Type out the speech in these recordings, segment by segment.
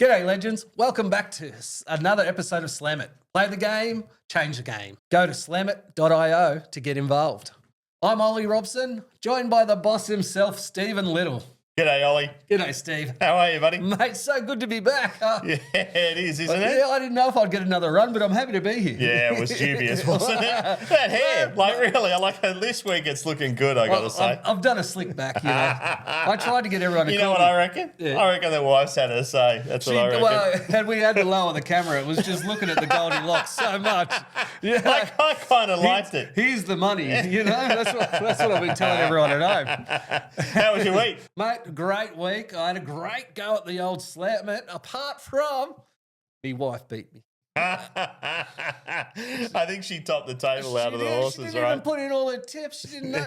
G'day, legends. Welcome back to another episode of SLAMIT. Play the game, change the game. Go to slamit.io to get involved. I'm Ollie Robson, joined by the boss himself, Stephen Little. G'day, Ollie. G'day, Steve. How are you, buddy? Mate, so good to be back. Yeah, it is, isn't it? Yeah, I didn't know if I'd get another run, but I'm happy to be here. Yeah, it was dubious, wasn't it? That hair, this week it's looking good, I got to say. I've done a slick back, you know. I tried to get everyone to You know what I reckon? Yeah. I reckon the wife's had her say. That's what I reckon. Well, and we had to lower the camera. It was just looking at the Goldilocks so much. Yeah. I kind of liked it. Here's the money, you know. That's what I've been telling everyone at home. How was your week? Mate, great week. I had a great go at the old SLAMIT, apart from my wife beat me. I think she topped the table out of the horses, She didn't right? even put in all her tips. She didn't know.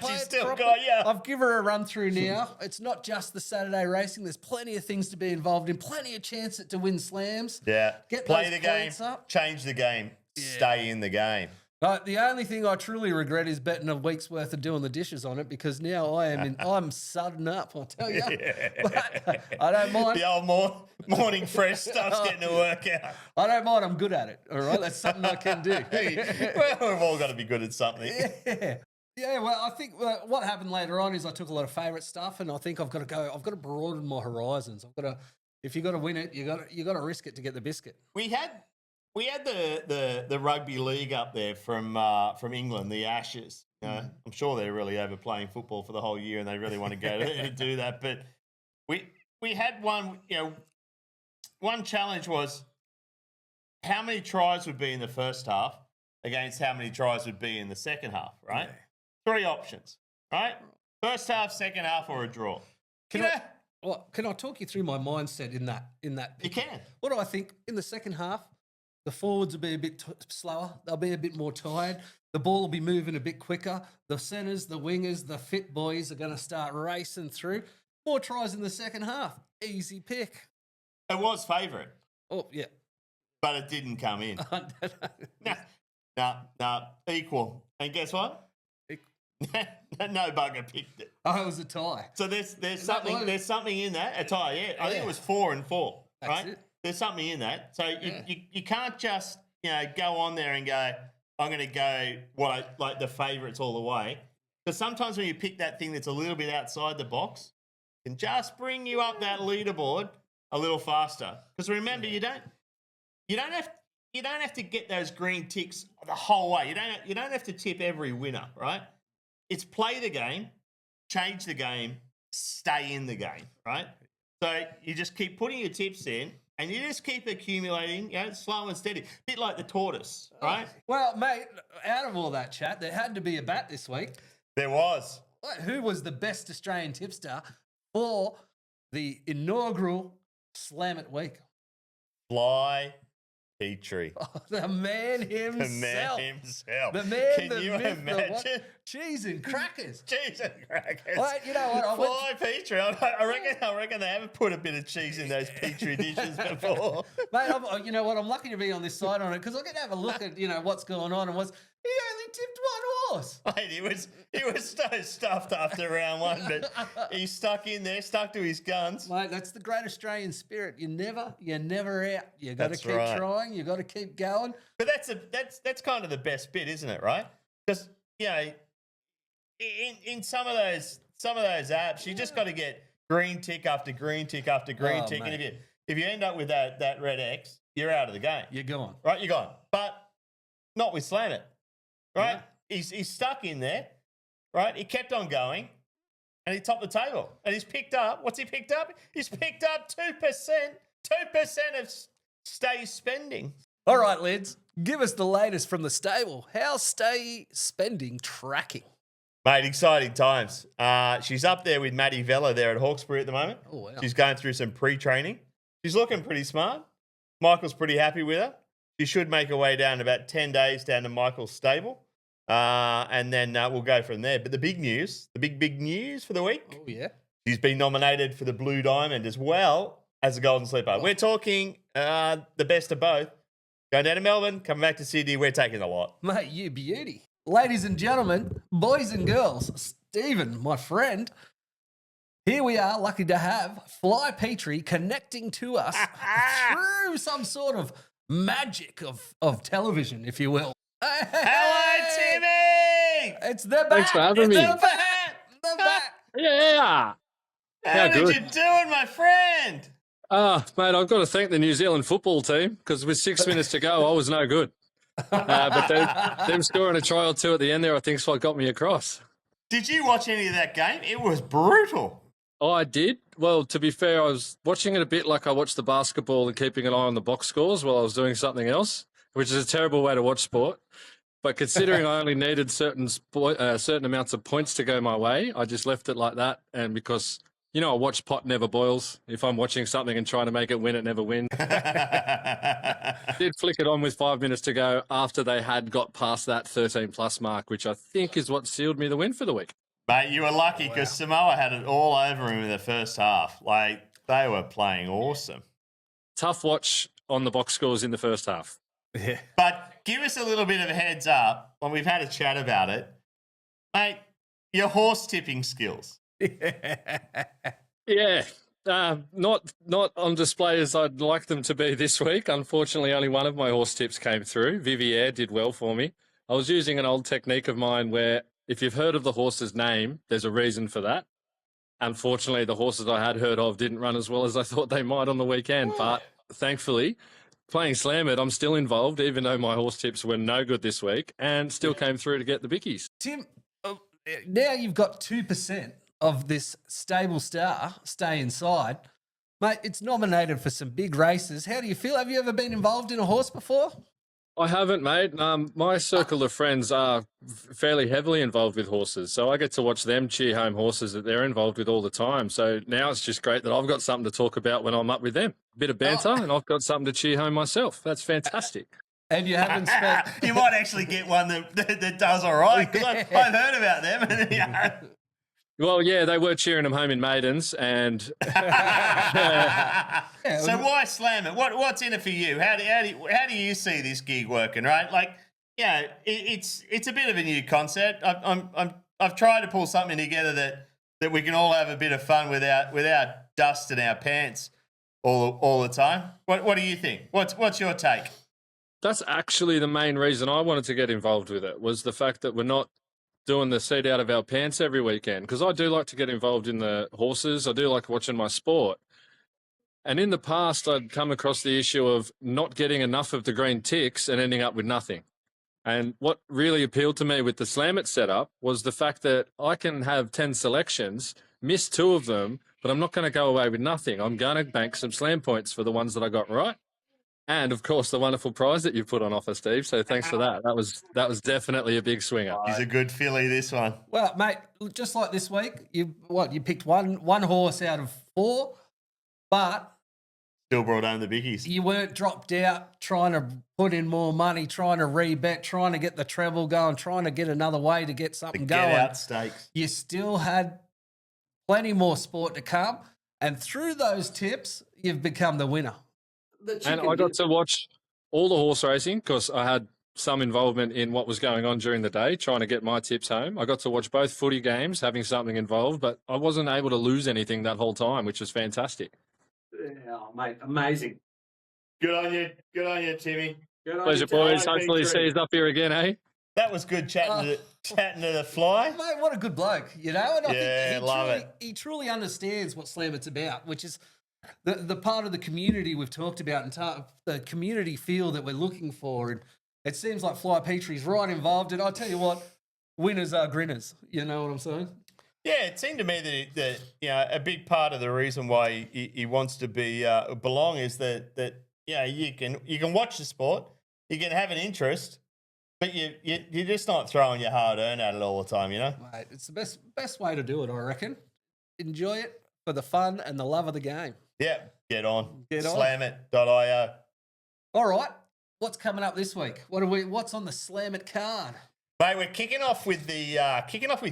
She's still got you. I've given her a run through now. It's not just the Saturday racing. There's plenty of things to be involved in, plenty of chance to win slams. Yeah. Play the game, up. change the game, stay in the game. The only thing I truly regret is betting a week's worth of doing the dishes on it, because now I'm sudden up, I'll tell you. Yeah. But I don't mind. The old morning fresh stuff's getting to work out. I don't mind. I'm good at it. All right, that's something I can do. Well, we've all got to be good at something. Yeah. Yeah, well, I think what happened later on is I took a lot of favourite stuff, and I think I've got to broaden my horizons. If you've got to win it, you got to risk it to get the biscuit. We had the rugby league up there from England, the Ashes. I'm sure they're really over playing football for the whole year, and they really want to go there to do that. But we had one. One challenge was how many tries would be in the first half against how many tries would be in the second half. Right, 3 options. Right, first half, second half, or a draw. Can I talk you through my mindset in that? You can. What do I think in the second half? The forwards will be a bit slower. They'll be a bit more tired. The ball will be moving a bit quicker. The centres, the wingers, the fit boys are going to start racing through. 4 tries in the second half. Easy pick. It was favourite. Oh, yeah. But it didn't come in. No, equal. And guess what? No bugger picked it. Oh, it was a tie. So there's something in that. A tie, yeah. I think it was 4 and 4, That's right? it. There's something in that. So you can't just go on there and go, I'm going to go like the favourites all the way. Because sometimes when you pick that thing that's a little bit outside the box, it can just bring you up that leaderboard a little faster. Because remember, you don't have to get those green ticks the whole way. You don't have to tip every winner, right? It's play the game, change the game, stay in the game, right? So you just keep putting your tips in. And you just keep accumulating, slow and steady. Bit like the tortoise, right? Well, mate, out of all that chat, there had to be a bat this week. There was. Who was the best Australian tipster for the inaugural SLAMIT week? FlyPetrie. Oh, the man himself. The man himself. The man, Can the you myth, imagine? Cheese and crackers. Cheese and crackers. Well, you know what? FlyPetrie. I reckon they haven't put a bit of cheese in those Petri dishes before. Mate, you know what? I'm lucky to be on this side on it, because I get to have a look at what's going on, and he only tipped 1 horse. Mate, he was so stuffed after round 1, but he stuck in there, stuck to his guns. Mate, that's the great Australian spirit. You're never out. You got to keep trying. You got to keep going. But that's kind of the best bit, isn't it? Right? Because in some of those apps, you just got to get green tick after green tick after green tick, mate. And if you end up with that red X, you're out of the game. You're gone. Right, you're gone. But not with SLAMIT. Right? Yeah. He's stuck in there. Right? He kept on going, and he topped the table. And he's picked up. What's he picked up? He's picked up 2%. 2% of stay spending. All right, Lids, give us the latest from the stable. How's stay spending tracking? Mate, exciting times. She's up there with Maddie Vella there at Hawkesbury at the moment. Oh, wow. She's going through some pre-training. She's looking pretty smart. Michael's pretty happy with her. She should make her way down in about 10 days down to Michael's stable. And then we'll go from there. But the big news, the big news for the week. Oh, yeah. She's been nominated for the Blue Diamond as well as the Golden Slipper. Oh. We're talking the best of both. Going down to Melbourne, coming back to Sydney. We're taking a lot. Mate, you beauty. Ladies and gentlemen, boys and girls, Stephen, my friend, Here we are, lucky to have FlyPetrie connecting to us through some sort of magic of television, if you will. Hello, Timmy! It's the bat. Thanks for having me. The bat. The bat. Yeah. How did good. you doing, my friend? Mate, I've got to thank the New Zealand football team because with 6 minutes to go, I was no good. But them scoring a try or two at the end there, I think, is what got me across. Did you watch any of that game? It was brutal. Oh, I did. Well, to be fair, I was watching it a bit like I watched the basketball and keeping an eye on the box scores while I was doing something else, which is a terrible way to watch sport. But considering I only needed certain amounts of points to go my way, I just left it like that. And because, I watch pot never boils. If I'm watching something and trying to make it win, it never wins. Did flick it on with 5 minutes to go after they had got past that 13-plus mark, which I think is what sealed me the win for the week. Mate, you were lucky because Samoa had it all over him in the first half. Like, they were playing awesome. Tough watch on the box scores in the first half. Yeah. But give us a little bit of a heads up when we've had a chat about it. Mate, your horse tipping skills. Yeah. Not on display as I'd like them to be this week. Unfortunately, only one of my horse tips came through. Vivier did well for me. I was using an old technique of mine where if you've heard of the horse's name, there's a reason for that. Unfortunately, the horses I had heard of didn't run as well as I thought they might on the weekend. But thankfully, playing SLAMIT, I'm still involved, even though my horse tips were no good this week, and still came through to get the bickies. Tim, now you've got 2% of this stable star stay inside. Mate, it's nominated for some big races. How do you feel? Have you ever been involved in a horse before? I haven't, mate. My circle of friends are fairly heavily involved with horses, so I get to watch them cheer home horses that they're involved with all the time. So now it's just great that I've got something to talk about when I'm up with them. Bit of banter, and I've got something to cheer home myself. That's fantastic. And you haven't spent... You might actually get one that does all right because I've heard about them. Well, yeah, they were cheering them home in maidens, and So why SLAMIT? What's in it for you? How do you see this gig working? Right, like it's a bit of a new concept. I've tried to pull something together that we can all have a bit of fun without dust in our pants all the time. What do you think? What's your take? that's actually the main reason I wanted to get involved with it, was the fact that we're not doing the seat out of our pants every weekend, because I do like to get involved in the horses. I do like watching my sport. And in the past, I'd come across the issue of not getting enough of the green ticks and ending up with nothing. And what really appealed to me with the SLAMIT setup was the fact that I can have 10 selections, miss 2 of them, but I'm not going to go away with nothing. I'm going to bank some SLAM points for the ones that I got right. And, of course, the wonderful prize that you put on offer, Steve. So thanks for that. That was definitely a big swinger. He's a good filly, this one. Well, mate, just like this week, you picked one horse out of 4, but still brought home the biggies. You weren't dropped out trying to put in more money, trying to rebet, trying to get the treble going, trying to get another way to get something going. Get out stakes. You still had plenty more sport to come, and through those tips, you've become the winner. And I got to watch all the horse racing because I had some involvement in what was going on during the day, trying to get my tips home. I got to watch both footy games, having something involved, but I wasn't able to lose anything that whole time, which was fantastic. Oh, mate, amazing. Good on you, Timmy. Good on Pleasure, you, boys. Timmy. Hopefully see you up here again, eh? That was good chatting to the fly. Mate, what a good bloke, you know? And I think he truly understands what SLAMIT's about, which is the part of the community we've talked about and the community feel that we're looking for. And it seems like FlyPetrie's right involved. And I tell you what, winners are grinners. You know what I'm saying? Yeah, it seemed to me that a big part of the reason why he wants to belong is that you can watch the sport, you can have an interest, but you're just not throwing your hard earned at it all the time, you know. Mate, it's the best way to do it, I reckon. Enjoy it for the fun and the love of the game. Yeah, get on. Get on. SLAMIT.io. All right, what's coming up this week? What's on the SLAMIT card? Mate, we're kicking off with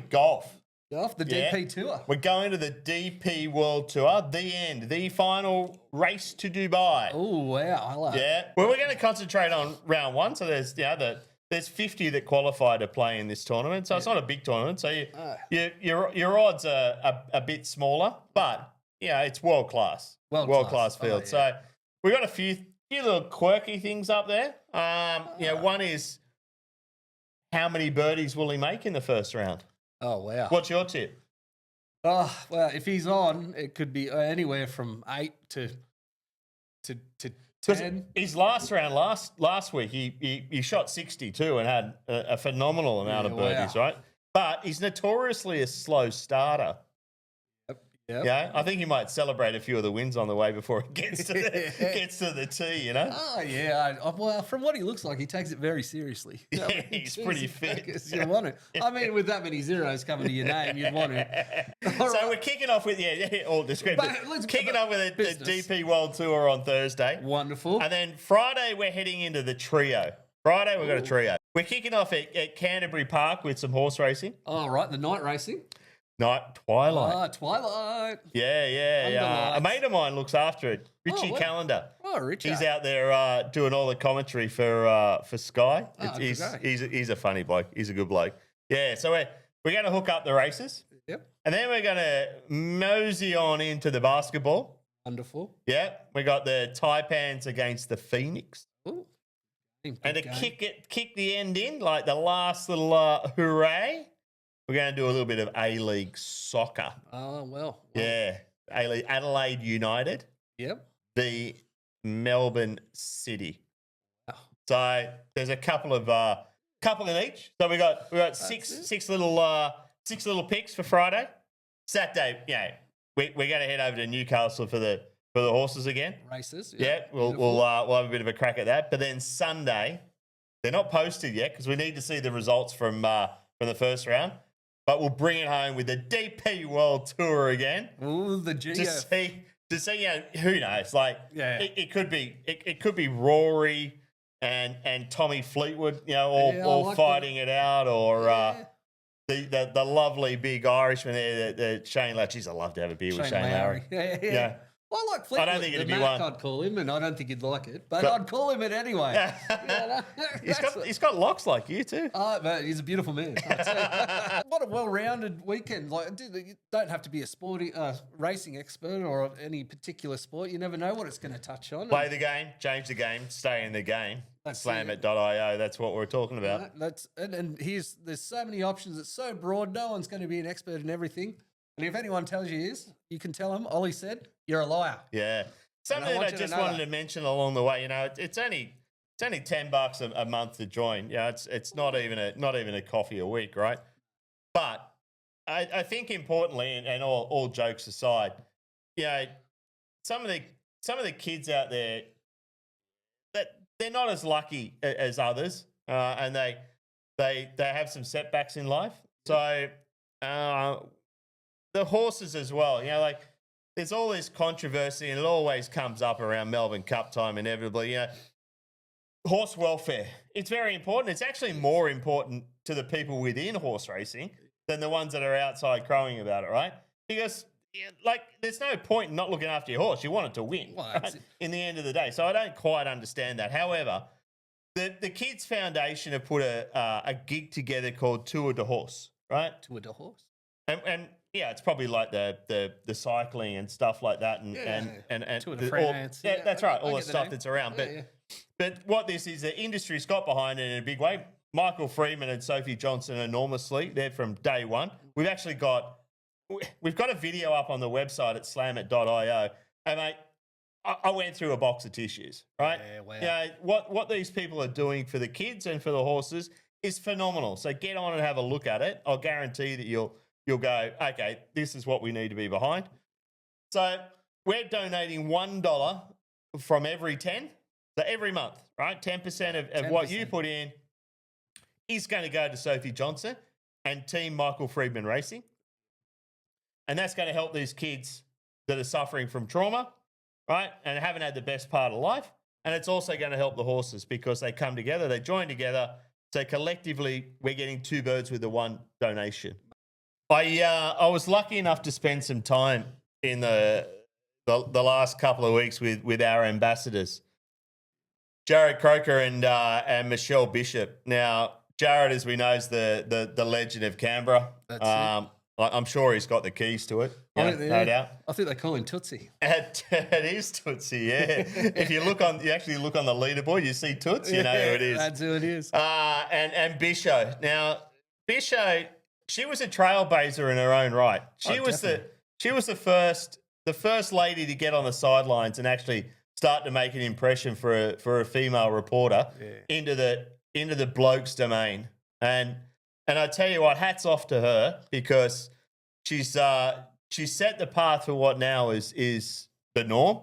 golf. Golf, the DP Tour. We're going to the DP World Tour, the final race to Dubai. Oh, wow. I love it. Yeah. Well, we're going to concentrate on round 1. So there's there's 50 that qualify to play in this tournament, so it's not a big tournament. So your odds are a bit smaller, but it's world class field. So we got a few little quirky things up there. One is how many birdies will he make in the first round? Oh wow! What's your tip? Oh well, if he's on, it could be anywhere from 8 to 10. His last round last week, he shot 62 and had a phenomenal amount of birdies, right? But he's notoriously a slow starter. Yep. Yeah, I think he might celebrate a few of the wins on the way before it gets to the tee, Oh, yeah. Well, from what he looks like, he takes it very seriously. Yeah, he's pretty fit. You want it. I mean, with that many zeros coming to your name, you'd want it. So we're kicking off with, all descriptive. Kicking off with the DP World Tour on Thursday. Wonderful. And then Friday, we're heading into the trio. Friday, we've got a trio. We're kicking off at Canterbury Park with some horse racing. Oh, right, the night racing. Twilight. Ah, Twilight. Yeah. A mate of mine looks after it. Richie Callender. Oh, Richie. He's out there doing all the commentary for Sky. Oh, He's a funny bloke. He's a good bloke. Yeah, so we're going to hook up the races. Yep. And then we're going to mosey on into the basketball. Wonderful. Yeah, we got the Taipans against the Phoenix. Ooh. And to kick the end in, like the last little hooray, we're going to do a little bit of A-League soccer. Oh, well. Yeah. A-League, Adelaide United. Yep. The Melbourne City. Oh. So there's a couple in each. So we got six little picks for Friday. Saturday, we're going to head over to Newcastle for the horses again. Races. Yeah, we'll have a bit of a crack at that. But then Sunday, they're not posted yet because we need to see the results from the first round. But we'll bring it home with the DP World Tour again. Ooh, the Geo. To see, who knows? Like, it could be Rory and Tommy Fleetwood, all like fighting it out, or the lovely big Irishman there, the Shane Lowry. Jeez, I'd love to have a beer with Shane Lowry. Yeah. Well, I like Fleetwood. I don't think it'd be Mac, one. I'd call him, and I don't think he'd like it, but I'd call him it anyway. He's got locks like you too. Oh, man, he's a beautiful man. What a well-rounded weekend! Like, you don't have to be a racing expert or any particular sport. You never know what it's going to touch on. Play the game, change the game, stay in the game. SLAMIT.io. That's what we're talking about. There's so many options. It's so broad. No one's going to be an expert in everything. And if anyone tells you is, you can tell them, Ollie said, you're a liar. Yeah. Something that I just wanted to mention along the way, it's only $10 a month to join. Yeah, it's not even a coffee a week, right? But I think importantly, and all jokes aside, some of the kids out there that they're not as lucky as others, and they have some setbacks in life. So the horses as well, there's all this controversy, and it always comes up around Melbourne Cup time inevitably. Horse welfare, it's very important. It's actually more important to the people within horse racing than the ones that are outside crowing about it, right? Because there's no point in not looking after your horse. You want it to win, right? In the end of the day. So I don't quite understand that. However, the Kids Foundation have put a gig together called Tour de Horse, right? Tour de Horse. And it's probably like the cycling and stuff like that, and Tour de France. That's right, all the stuff that's around. But what this is, the industry's got behind it in a big way. Michael Freedman and Sophie Johnson enormously. They're from day one. We've got a video up on the website at slamit.io, and mate, I went through a box of tissues, right? Yeah, wow. What these people are doing for the kids and for the horses is phenomenal. So get on and have a look at it. I'll guarantee that you'll go, okay, this is what we need to be behind. So we're donating $1 from every 10. So every month, right? 10% of what you put in is going to go to Sophie Johnson and Team Michael Freedman Racing. And that's going to help these kids that are suffering from trauma, right? And haven't had the best part of life. And it's also going to help the horses because they come together, they join together. So collectively, we're getting two birds with the one donation. I was lucky enough to spend some time in the last couple of weeks with our ambassadors. Jared Croker and Michelle Bishop. Now, Jared, as we know, is the legend of Canberra. That's it. I'm sure he's got the keys to it. No doubt. I think they call him Tootsie. It is Tootsie, yeah. If you actually look on the leaderboard, you see Toots, you know who it is. That's who it is. And Bisho. Now, Bisho, she was a trailblazer in her own right. She was the first lady to get on the sidelines and actually start to make an impression for a female reporter into the blokes domain. And I tell you what, hats off to her, because she's set the path for what now is the norm,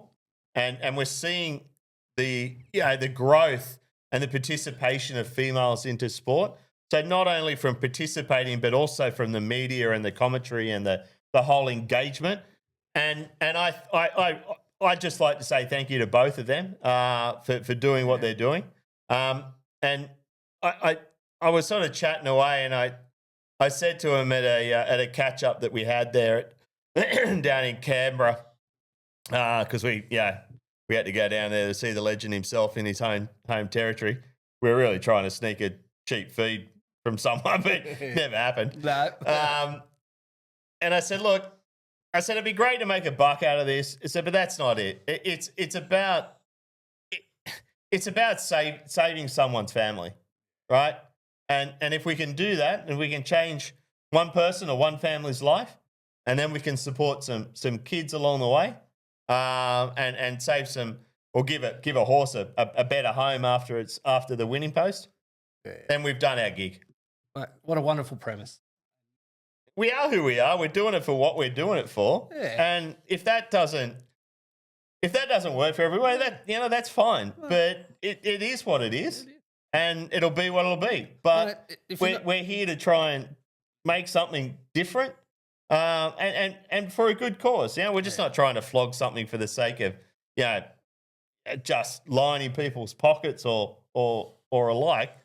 and we're seeing the growth and the participation of females into sport. So not only from participating, but also from the media and the commentary and the whole engagement. And I'd just like to say thank you to both of them for doing what they're doing. And I was sort of chatting away, and I said to him at a catch up that we had there down in Canberra, because we had to go down there to see the legend himself in his home territory. We were really trying to sneak a cheap feed from someone, but it never happened. No. And I said, look, it'd be great to make a buck out of this. I said, but that's not it. It's about saving someone's family, right? And if we can do that, and we can change one person or one family's life, and then we can support some kids along the way, and save some, or give a horse a better home after the winning post, then we've done our gig. What a wonderful premise. We are who we are. We're doing it for what we're doing it for. Yeah. And if that doesn't work for everyone, that's fine. But it is what it is. And it'll be what it'll be. But we're here to try and make something different, and for a good cause. We're just not trying to flog something for the sake of just lining people's pockets or alike.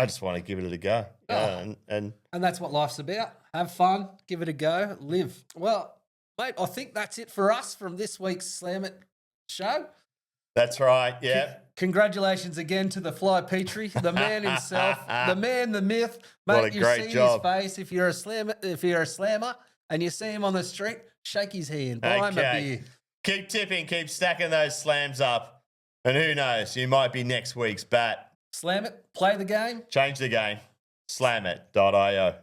I just want to give it a go. And that's what life's about. Have fun, give it a go, live. Well, mate, I think that's it for us from this week's SLAMIT show. That's right, yeah. Congratulations again to the FlyPetrie, the man himself, the man, the myth. Mate, what a great job. His face. If you're a slammer and you see him on the street, shake his hand, buy him a beer. Keep tipping, keep stacking those slams up. And who knows, you might be next week's bat. Slam it, play the game. Change the game. SLAMIT.io.